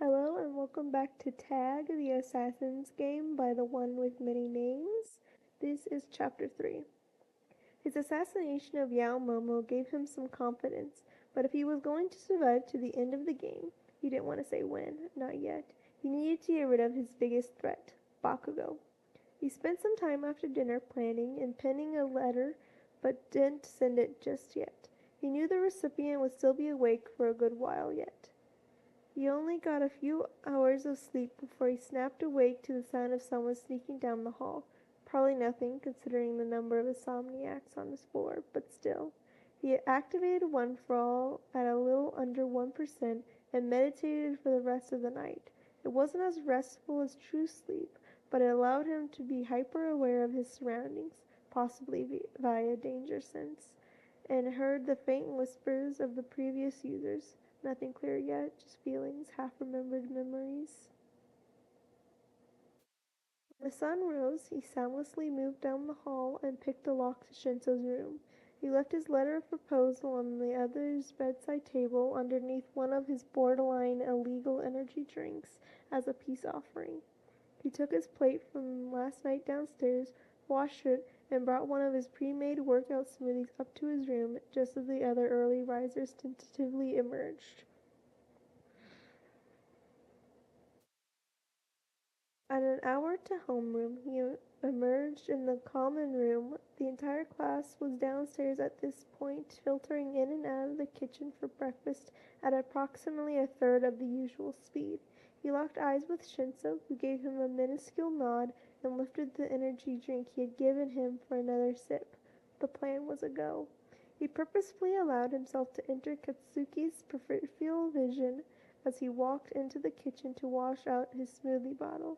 Hello and welcome back to T.A.G, the Assassin's Game by the one with many names. This is Chapter 3. His assassination of Yao Momo gave him some confidence, but if he was going to survive to the end of the game, he didn't want to say when, not yet, he needed to get rid of his biggest threat, Bakugo. He spent some time after dinner planning and penning a letter, but didn't send it just yet. He knew the recipient would still be awake for a good while yet. He only got a few hours of sleep before he snapped awake to the sound of someone sneaking down the hall. Probably nothing, considering the number of insomniacs on his floor, but still. He activated One for All at a little under 1% and meditated for the rest of the night. It wasn't as restful as true sleep, but it allowed him to be hyper-aware of his surroundings, possibly via danger sense, and heard the faint whispers of the previous users. Nothing clear yet, just feelings, half-remembered memories. When the sun rose, he soundlessly moved down the hall and picked the lock to Shinsou's room. He left his letter of proposal on the other's bedside table underneath one of his borderline illegal energy drinks as a peace offering. He took his plate from last night downstairs, washed it, and brought one of his pre-made workout smoothies up to his room just as the other early risers tentatively emerged. At an hour to homeroom, he emerged in the common room. The entire class was downstairs at this point, filtering in and out of the kitchen for breakfast at approximately a third of the usual speed. He locked eyes with Shinsou, who gave him a minuscule nod and lifted the energy drink he had given him for another sip. The plan was a go. He purposefully allowed himself to enter Katsuki's peripheral vision as he walked into the kitchen to wash out his smoothie bottle.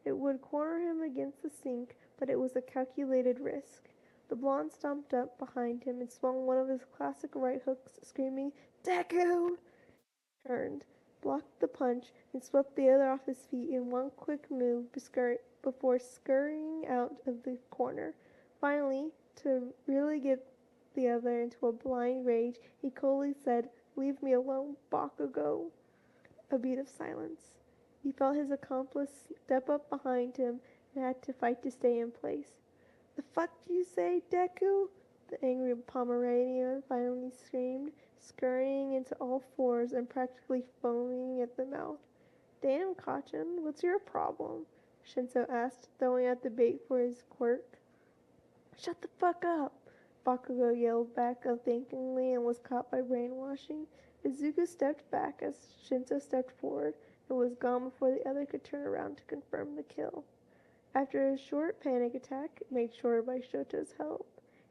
It would corner him against the sink, but it was a calculated risk. The blonde stomped up behind him and swung one of his classic right hooks, screaming, "Deku!" Turned, blocked the punch, and swept the other off his feet in one quick move before scurrying out of the corner. Finally, to really get the other into a blind rage, he coldly said, "Leave me alone, Bakugo." A beat of silence. He felt his accomplice step up behind him and had to fight to stay in place. "The fuck you say, Deku?" the angry Pomeranian finally screamed, scurrying into all fours and practically foaming at the mouth. "Damn, Kachan, what's your problem?" Shinsou asked, throwing out the bait for his quirk. "Shut the fuck up!" Bakugo yelled back unthinkingly and was caught by brainwashing. Izuku stepped back as Shinsou stepped forward and was gone before the other could turn around to confirm the kill. After a short panic attack, made shorter by Shoto's help,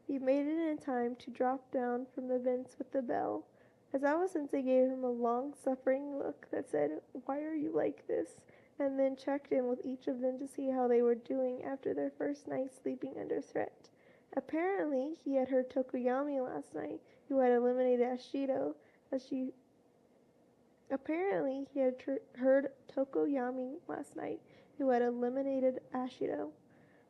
he made it in time to drop down from the vents with the bell. Aizawa-sensei gave him a long-suffering look that said, "Why are you like this?" and then checked in with each of them to see how they were doing after their first night sleeping under threat. Apparently, he had heard Tokoyami last night, who had eliminated Ashido,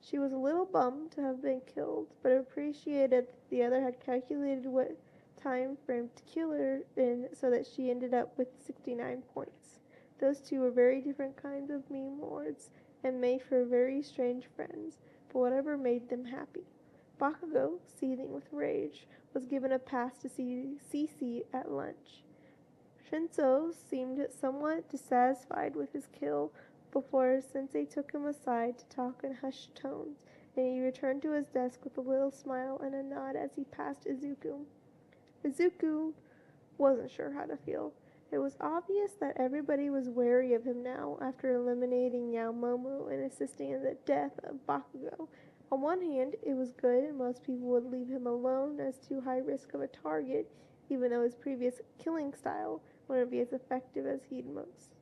She was a little bummed to have been killed, but appreciated that the other had calculated what time frame to kill her in so that she ended up with 69 points. Those two were very different kinds of meme lords and made for very strange friends, but whatever made them happy. Bakugo, seething with rage, was given a pass to see Cici at lunch. Shinsou seemed somewhat dissatisfied with his kill before Sensei took him aside to talk in hushed tones, and he returned to his desk with a little smile and a nod as he passed Izuku. Izuku wasn't sure how to feel. It was obvious that everybody was wary of him now after eliminating Yao Momo and assisting in the death of Bakugo. On one hand, it was good and most people would leave him alone as too high risk of a target, even though his previous killing style wouldn't be as effective as he'd most.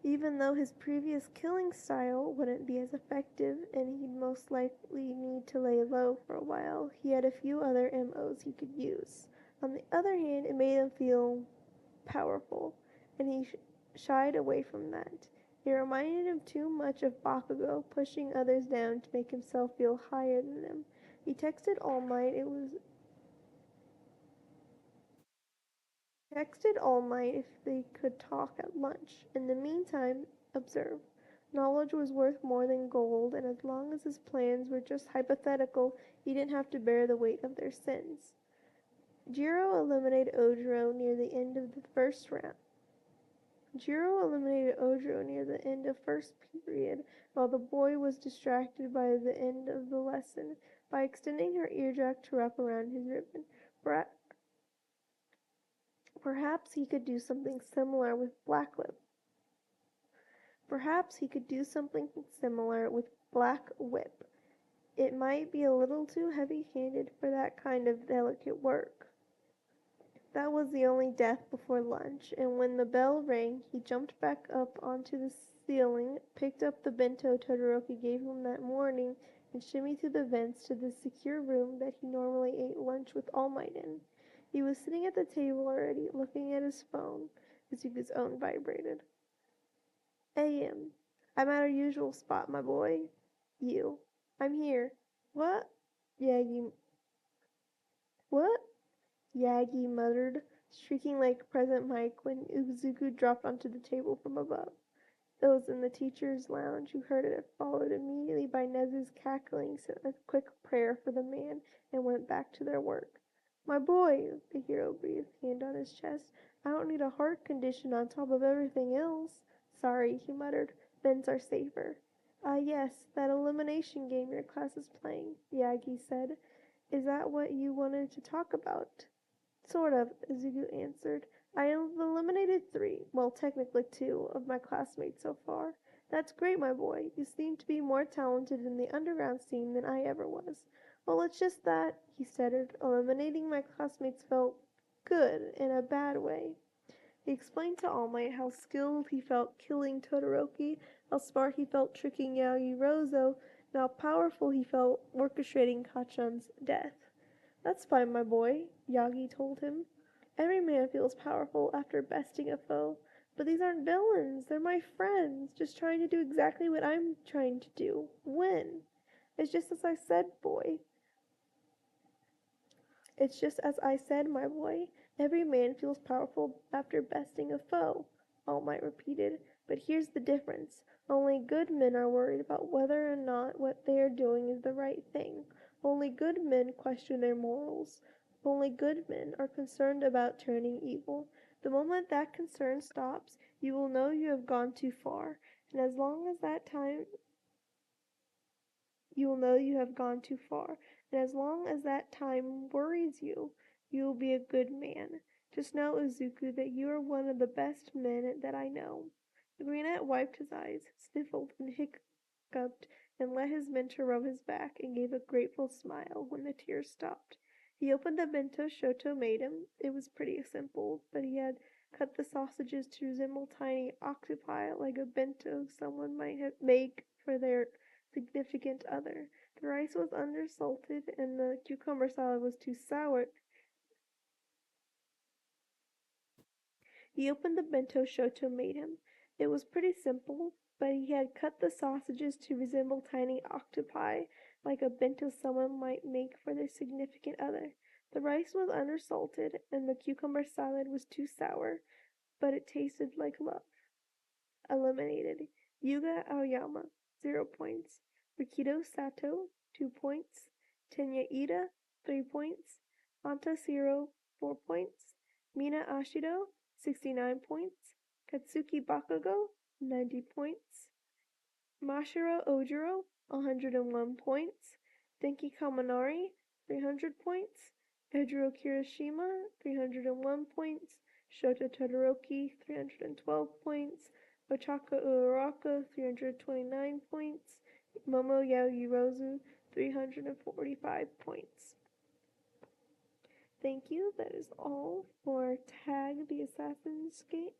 Even though his previous killing style wouldn't be as effective and he'd most likely need to lay low for a while, he had a few other MOs he could use. On the other hand, it made him feel powerful, and he shied away from that. It reminded him too much of Bakugo, pushing others down to make himself feel higher than them. He texted All Might Texted All Might if they could talk at lunch. In the meantime, observe. Knowledge was worth more than gold, and as long as his plans were just hypothetical, he didn't have to bear the weight of their sins. Jiro eliminated Ojiro near the end of the first round. Jiro eliminated Ojiro near the end of first period, while the boy was distracted by the end of the lesson by extending her earjack to wrap around his ribbon. Perhaps he could do something similar with Black Whip. It might be a little too heavy-handed for that kind of delicate work. That was the only death before lunch, and when the bell rang, he jumped back up onto the ceiling, picked up the bento Todoroki gave him that morning, and shimmied through the vents to the secure room that he normally ate lunch with All Might in. He was sitting at the table already, looking at his phone. Izuku's own vibrated. AM. I'm at our usual spot, my boy. You. I'm here. What? Yagi muttered, shrieking like Present Mike when Izuku dropped onto the table from above. Those in the teacher's lounge who heard it followed immediately by Nezu's cackling, said a quick prayer for the man, and went back to their work. My boy, the hero breathed, hand on his chest. I don't need a heart condition on top of everything else. Sorry, he muttered. Vents are safer. Yes, that elimination game your class is playing, Yagi said. Is that what you wanted to talk about? Sort of, Izuku answered. I have eliminated 3, well, technically 2, of my classmates so far. That's great, my boy. You seem to be more talented in the underground scene than I ever was. Well, it's just that, he stuttered, eliminating my classmates felt good in a bad way. He explained to All Might how skilled he felt killing Todoroki, how smart he felt tricking Yaoyorozu, and how powerful he felt orchestrating Kachan's death. That's fine, my boy, Yagi told him. Every man feels powerful after besting a foe, but these aren't villains, they're my friends, just trying to do exactly what I'm trying to do, win. It's just as I said, my boy. Every man feels powerful after besting a foe, All Might repeated, but here's the difference. Only good men are worried about whether or not what they are doing is the right thing. Only good men question their morals. Only good men are concerned about turning evil. The moment that concern stops, you will know you have gone too far, and as long as that time you will know you have gone too far, and as long as that time worries you, you will be a good man. Just know, Izuku, that you are one of the best men that I know. The brunette wiped his eyes, sniffled, and hiccuped, and let his mentor rub his back, and gave a grateful smile when the tears stopped. He opened the bento Shoto made him. It was pretty simple, but he had cut the sausages to resemble tiny octopi like a bento someone might have make for their significant other. The rice was undersalted, and the cucumber salad was too sour. He opened the bento Shoto made him. It was pretty simple, but he had cut the sausages to resemble tiny octopi, like a bento someone might make for their significant other. The rice was undersalted, and the cucumber salad was too sour, but it tasted like love. Eliminated. Yuga Aoyama, 0 points. Rikido Sato, 2 points. Tenya Ida, 3 points. Anta Siro, 4 points. Mina Ashido, 69 points. Katsuki Bakugo, 90 points. Mashiro Ojiro, 101 points. Denki Kaminari, 300 points. Ejiro Kirishima, 301 points. Shota Todoroki, 312 points. Ochaka Uraraka, 329 points. Momo Yaoyorozu, 345 points. Thank you. That is all for Tag the Assassin's Game.